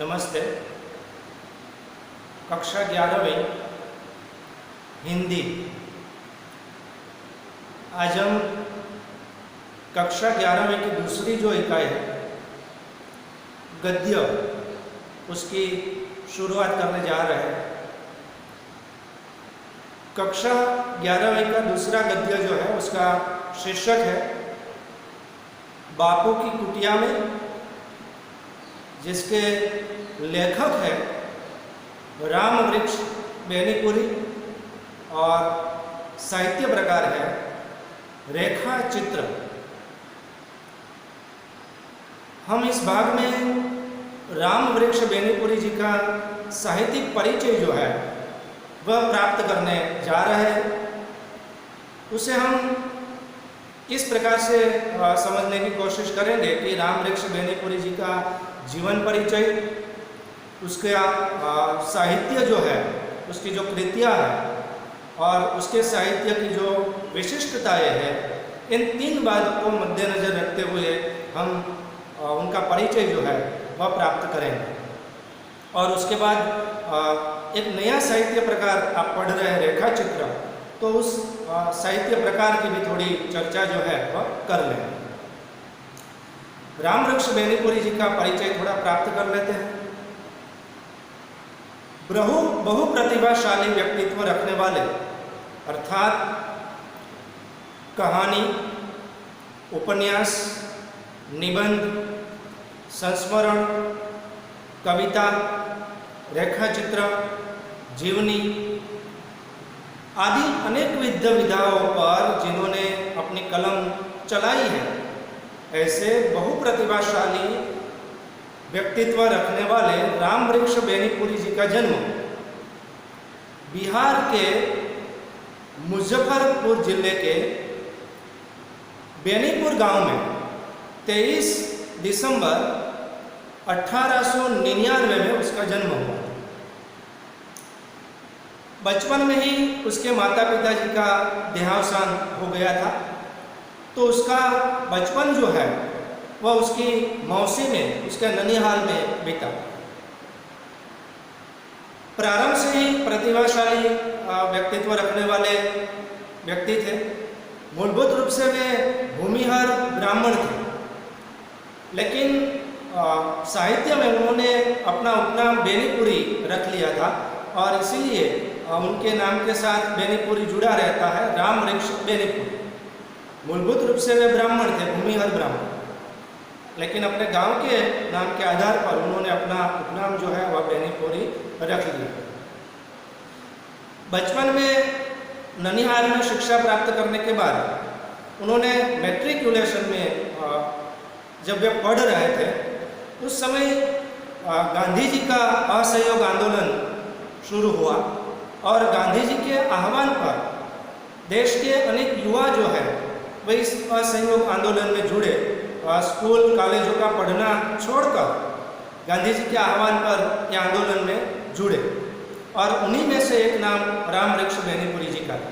नमस्ते। कक्षा 11वीं हिंदी। आज हम कक्षा 11वीं की दूसरी जो इकाई है गद्य, उसकी शुरुआत करने जा रहे हैं। कक्षा 11वीं का दूसरा गद्य जो है उसका शीर्षक है बापू की कुटिया में, जिसके लेखक है राम वृक्ष बेनीपुरी और साहित्य प्रकार है रेखा चित्र। हम इस भाग में राम वृक्ष बेनीपुरी जी का साहित्यिक परिचय जो है वह प्राप्त करने जा रहे हैं। उसे हम इस प्रकार से समझने की कोशिश करेंगे कि राम वृक्ष बेनीपुरी जी का जीवन परिचय, उसका साहित्य जो है, उसकी जो कृतियाँ हैं और उसके साहित्य की जो विशिष्टताएं हैं, इन तीन बातों को मद्देनज़र रखते हुए हम उनका परिचय जो है वह प्राप्त करेंगे। और उसके बाद एक नया साहित्य प्रकार आप पढ़ रहे हैं रेखा चित्र, तो उस साहित्य प्रकार की भी थोड़ी चर्चा जो है वह कर लेंगे। राम वृक्ष बेनीपुरी जी का परिचय थोड़ा प्राप्त कर लेते हैं। बहु प्रतिभाशाली व्यक्तित्व रखने वाले, अर्थात कहानी, उपन्यास, निबंध, संस्मरण, कविता, रेखाचित्र, जीवनी आदि अनेक विधाओं पर जिन्होंने अपनी कलम चलाई है, ऐसे बहुप्रतिभाशाली व्यक्तित्व रखने वाले राम वृक्ष बेनीपुरी जी का जन्म बिहार के मुजफ्फरपुर जिले के बेनीपुर गांव में 23 दिसंबर 1899 में उसका जन्म हुआ। बचपन में ही उसके माता पिता जी का देहावसान हो गया था, तो उसका बचपन जो है वह उसकी मौसी में, उसके ननिहाल में बीता। प्रारंभ से ही प्रतिभाशाली व्यक्तित्व रखने वाले व्यक्ति थे। मूलभूत रूप से वे भूमिहार ब्राह्मण थे, लेकिन साहित्य में उन्होंने अपना उपनाम बेनीपुरी रख लिया था और इसीलिए उनके नाम के साथ बेनीपुरी जुड़ा रहता है, राम वृक्ष बेनीपुरी। मूलभूत रूप से वे ब्राह्मण थे, भूमिहार ब्राह्मण, लेकिन अपने गांव के नाम के आधार पर उन्होंने अपना उपनाम जो है वह बेनीपुरी रख लिया। बचपन में ननिहाल में शिक्षा प्राप्त करने के बाद उन्होंने मैट्रिकुलेशन में जब वे पढ़ रहे थे, उस समय गांधी जी का असहयोग आंदोलन शुरू हुआ और गांधी जी के आह्वान पर देश के अनेक युवा जो है वे इस असहयोग आंदोलन में जुड़े। स्कूल कॉलेजों का पढ़ना छोड़कर गांधी जी के आह्वान पर यह आंदोलन में जुड़े और उन्हीं में से एक नाम राम वृक्ष बेनीपुरी जी का था।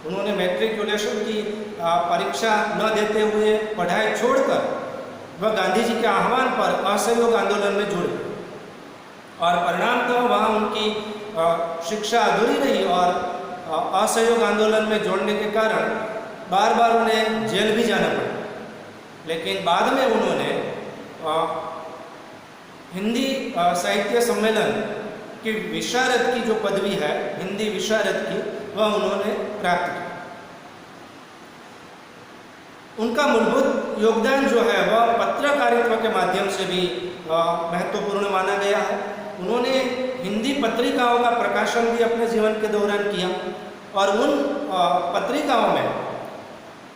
उन्होंने मैट्रिकुलेशन की परीक्षा न देते हुए पढ़ाई छोड़कर वह गांधी जी के आह्वान पर असहयोग आंदोलन में जुड़े और परिणाम तो वहाँ उनकी शिक्षा अधूरी रही और असहयोग आंदोलन में जोड़ने के कारण बार बार उन्हें जेल भी जाना पड़ा। लेकिन बाद में उन्होंने हिंदी साहित्य सम्मेलन की विशारद की जो पदवी है, हिंदी विशारद की, वह उन्होंने प्राप्त की। उनका मूलभूत योगदान जो है वह पत्रकारित्व के माध्यम से भी महत्वपूर्ण माना गया है। उन्होंने हिंदी पत्रिकाओं का प्रकाशन भी अपने जीवन के दौरान किया और उन पत्रिकाओं में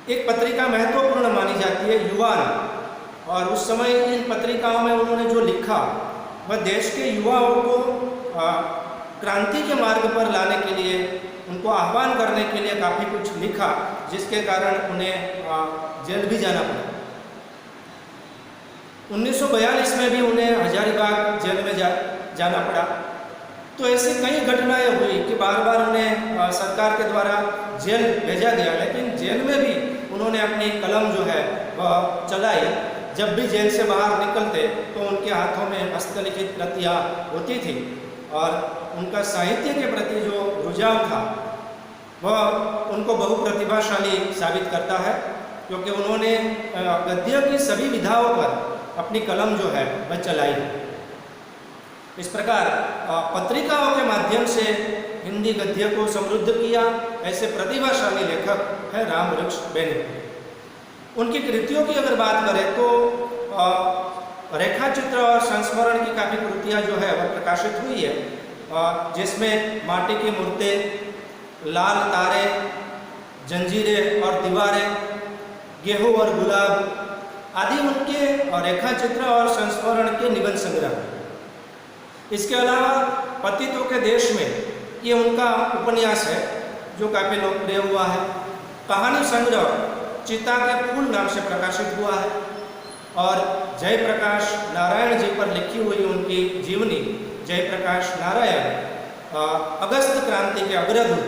एक पत्रिका महत्वपूर्ण मानी जाती है युवान, और उस समय इन पत्रिकाओं में उन्होंने जो लिखा वह देश के युवाओं को क्रांति के मार्ग पर लाने के लिए, उनको आह्वान करने के लिए काफ़ी कुछ लिखा, जिसके कारण उन्हें जेल भी जाना पड़ा। 1942 में भी उन्हें हजारीबाग जेल में जाना पड़ा। तो ऐसी कई घटनाएं हुई कि बार बार उन्हें सरकार के द्वारा जेल भेजा गया, लेकिन जेल में भी उन्होंने अपनी कलम जो है वह चलाई जब भी जेल से बाहर निकलते तो उनके हाथों में हस्तलिखित प्रतियां होती थी और उनका साहित्य के प्रति जो रुझाव था वह उनको बहुप्रतिभाशाली साबित करता है, क्योंकि उन्होंने गद्य की सभी विधाओं पर अपनी कलम जो है वह चलाई। इस प्रकार पत्रिकाओं के माध्यम से हिंदी गद्य को समृद्ध किया, ऐसे प्रतिभाशाली लेखक है रामवृक्ष बेनी। उनकी कृतियों की अगर बात करें तो रेखाचित्र और संस्मरण की काफ़ी कृतियाँ जो है वह प्रकाशित हुई है, जिसमें माटी की मूर्तें, लाल तारे, जंजीरें और दीवारें, गेहूं और गुलाब आदि उनके रेखाचित्र और संस्मरण के निबंध संग्रह। इसके अलावा पतितों के देश में ये उनका उपन्यास है जो काफ़ी लोकप्रिय हुआ है। कहानी संग्रह चिता के फूल नाम से प्रकाशित हुआ है और जयप्रकाश नारायण जी पर लिखी हुई उनकी जीवनी जयप्रकाश नारायण अगस्त क्रांति के अग्रदूत।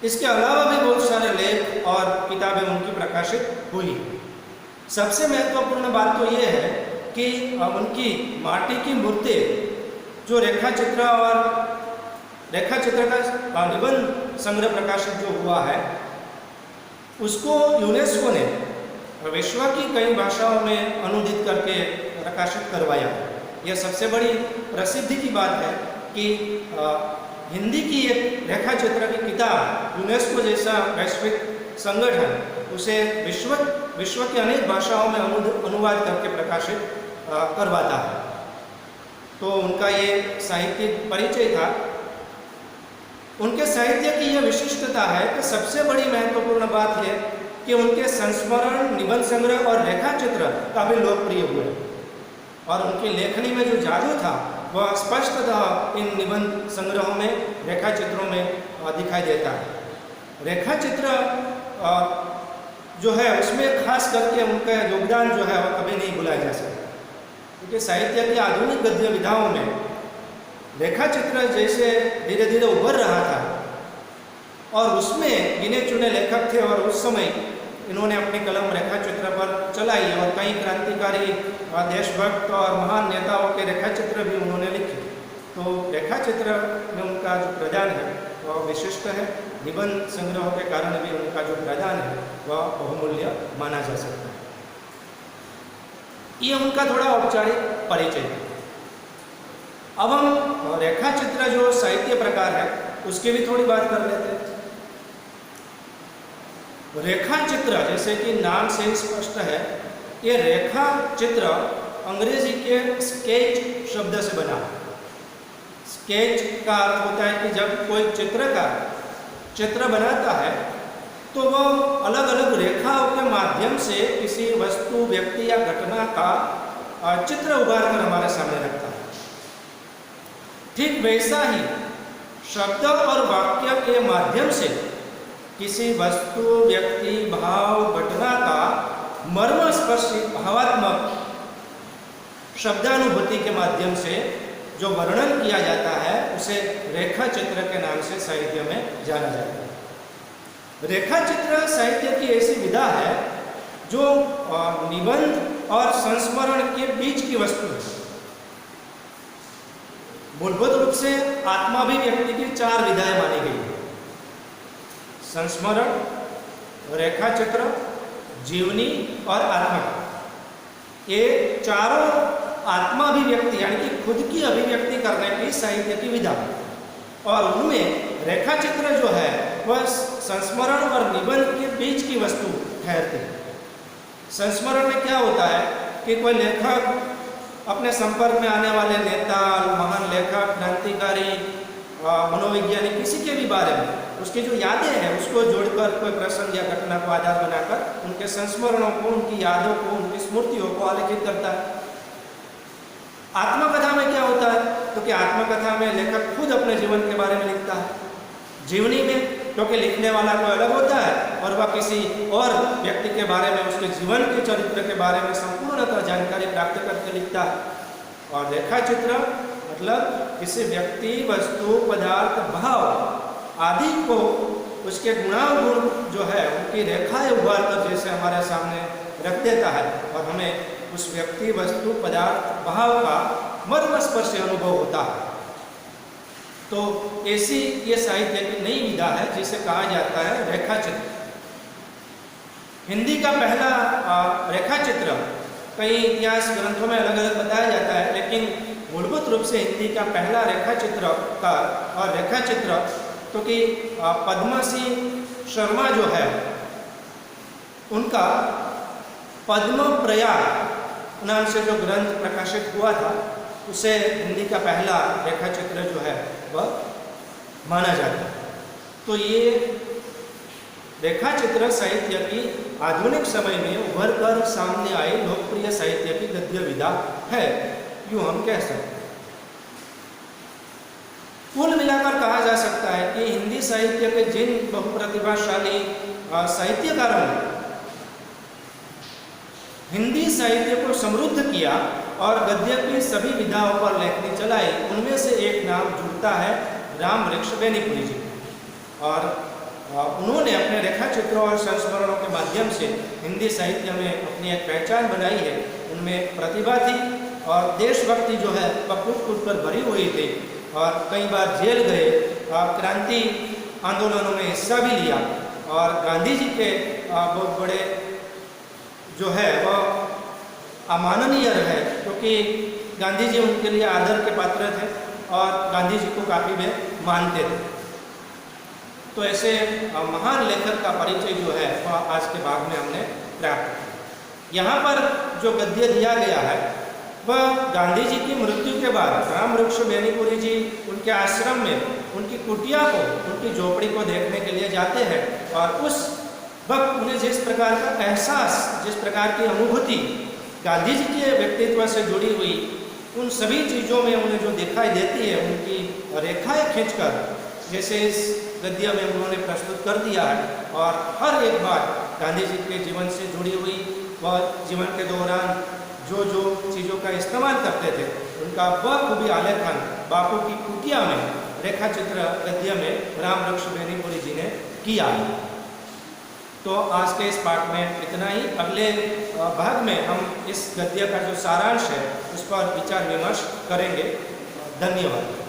इसके अलावा भी बहुत सारे लेख और किताबें उनकी प्रकाशित हुई। सबसे महत्वपूर्ण बात तो ये है कि उनकी माटी की मूर्तें जो रेखाचित्र का निबंध संग्रह प्रकाशित जो हुआ है उसको यूनेस्को ने विश्व की कई भाषाओं में अनुदित करके प्रकाशित करवाया। यह सबसे बड़ी प्रसिद्धि की बात है कि हिंदी की एक रेखाचित्र की किताब यूनेस्को जैसा वैश्विक संगठन उसे विश्व की अनेक भाषाओं में अनुवाद करके प्रकाशित करवाता है। तो उनका ये साहित्यिक परिचय था। उनके साहित्य की यह विशिष्टता है कि सबसे बड़ी महत्वपूर्ण बात है कि उनके संस्मरण, निबंध संग्रह और रेखाचित्र काफ़ी लोकप्रिय हुए और उनकी लेखनी में जो जादू था वह स्पष्टतः इन निबंध संग्रहों में, रेखाचित्रों में दिखाई देता है। रेखाचित्र जो है उसमें खास करके उनका योगदान जो है वह कभी नहीं भुलाया जा सकता, क्योंकि साहित्य की आधुनिक गद्य विधाओं में रेखाचित्र जैसे धीरे धीरे उभर रहा था और उसमें गिने चुने लेखक थे और उस समय इन्होंने अपनी कलम रेखाचित्र पर चलाई और कई क्रांतिकारी देशभक्त और महान नेताओं के रेखाचित्र भी उन्होंने लिखे। तो रेखाचित्र में उनका जो प्रदान है वह विशिष्ट है। निबंध संग्रहों के कारण भी उनका जो प्रदान है वह बहुमूल्य माना जा सकता है। ये उनका थोड़ा औपचारिक परिचय है। अब हम रेखाचित्र जो साहित्य प्रकार है उसकी भी थोड़ी बात कर लेते हैं। रेखाचित्र जैसे कि नाम से ही स्पष्ट है, ये रेखा चित्र अंग्रेजी के स्केच शब्द से बना है। स्केच का अर्थ होता है कि जब कोई चित्रकार चित्र बनाता है तो वह अलग अलग रेखाओं के माध्यम से किसी वस्तु, व्यक्ति या घटना का चित्र उभार कर हमारे सामने रखता है। ठीक वैसा ही शब्द और वाक्य के माध्यम से किसी वस्तु, व्यक्ति, भाव, घटना का मर्मस्पर्शी भावात्मक शब्दानुभूति के माध्यम से जो वर्णन किया जाता है उसे रेखा चित्र के नाम से साहित्य में जाना जाता है। रेखा चित्र साहित्य की ऐसी विधा है जो निबंध और संस्मरण के बीच की वस्तु है। मूलभूत रूप से आत्माभिव्यक्ति की 4 विधाएं मानी गई है: संस्मरण, रेखाचित्र, जीवनी और आत्मकथा। ये चारों आत्माभिव्यक्ति यानी कि खुद की अभिव्यक्ति करने की साहित्य की विधा, और उनमें रेखाचित्र जो है वह संस्मरण और निबंध के बीच की वस्तु ठहरती है। संस्मरण में क्या होता है कि कोई लेखक अपने संपर्क में आने वाले नेता, महान लेखक, क्रांतिकारी, मनोवैज्ञानिक, किसी के भी बारे में उसकी जो यादें हैं उसको जोड़कर कोई प्रसंग या घटना को आधार बनाकर उनके संस्मरणों को, उनकी यादों को, उनकी स्मृतियों को आलेखित करता है। आत्मकथा में क्या होता है? क्योंकि आत्मकथा में लेखक खुद अपने जीवन के बारे में लिखता है। जीवनी में क्योंकि लिखने वाला कोई अलग होता है और वह किसी और व्यक्ति के बारे में, उसके जीवन के चरित्र के बारे में संपूर्णतः जानकारी प्राप्त करके लिखता है। और रेखाचित्र मतलब किसी व्यक्ति, वस्तु, पदार्थ, भाव आदि को उसके गुणावगुण जो है उनकी रेखाएं उभार कर जैसे हमारे सामने रख देता है और हमें उस व्यक्ति, वस्तु, पदार्थ, भाव का मर्मस्पर्शी अनुभव होता है। तो ऐसी ये साहित्य की नई विधा है जिसे कहा जाता है रेखाचित्र। हिंदी का पहला रेखाचित्र कई इतिहास ग्रंथों में अलग अलग बताया जाता है, लेकिन मूलभूत रूप से हिंदी का पहला रेखाचित्रकार और रेखाचित्र तो कि पद्मसिंह शर्मा जो है, उनका पद्म प्रयाग नाम से जो ग्रंथ प्रकाशित हुआ था, उसे हिंदी का पहला रेखाचित्र जो है वह माना जाता है। तो ये रेखाचित्र साहित्य की आधुनिक समय में उभर कर सामने आई लोकप्रिय साहित्य की गद्य विधा है, यूं हम कह सकते हैं। कुल मिलाकर कहा जा सकता है कि हिंदी साहित्य के जिन बहुप्रतिभाशाली साहित्यकारों ने हिंदी साहित्य को समृद्ध किया और गद्य की सभी विधाओं पर लेखनी चलाई, उनमें से एक नाम जुड़ता है रामवृक्ष बेनीपुरी जी। और उन्होंने अपने रेखाचित्रों और संस्मरणों के माध्यम से हिंदी साहित्य में अपनी एक पहचान बनाई है। उनमें प्रतिभा थी और देशभक्ति जो है वह कूट कर भरी हुई थी और कई बार जेल गए, क्रांति आंदोलनों में हिस्सा भी लिया और गांधी जी के बहुत बड़े जो है वह अमाननीय रहे, क्योंकि गांधी जी उनके लिए आदर के पात्र थे और गांधी जी को काफ़ी वे मानते थे। तो ऐसे महान लेखक का परिचय जो है वह आज के भाग में हमने प्राप्त किया। यहाँ पर जो गद्य दिया गया है वह गांधी जी की मृत्यु के बाद रामवृक्ष बेनीपुरी जी उनके आश्रम में उनकी कुटिया को, उनकी झोपड़ी को देखने के लिए जाते हैं और उस वक्त उन्हें जिस प्रकार का एहसास, जिस प्रकार की अनुभूति गांधी जी के व्यक्तित्व से जुड़ी हुई, उन सभी चीज़ों में उन्हें जो दिखाई देती है, उनकी रेखाएं खींचकर जैसे इस गद्य में उन्होंने प्रस्तुत कर दिया है। और हर एक बात गांधी जी के जीवन से जुड़ी हुई, वह जीवन के दौरान जो जो चीज़ों का इस्तेमाल करते थे उनका बखूबी आलेखन बापू की कुटिया में रेखाचित्र गद्य में रामवृक्ष बेनीपुरी जी ने किया। तो आज के इस पाठ में इतना ही। अगले भाग में हम इस गद्य का जो सारांश है उस पर विचार विमर्श करेंगे। धन्यवाद।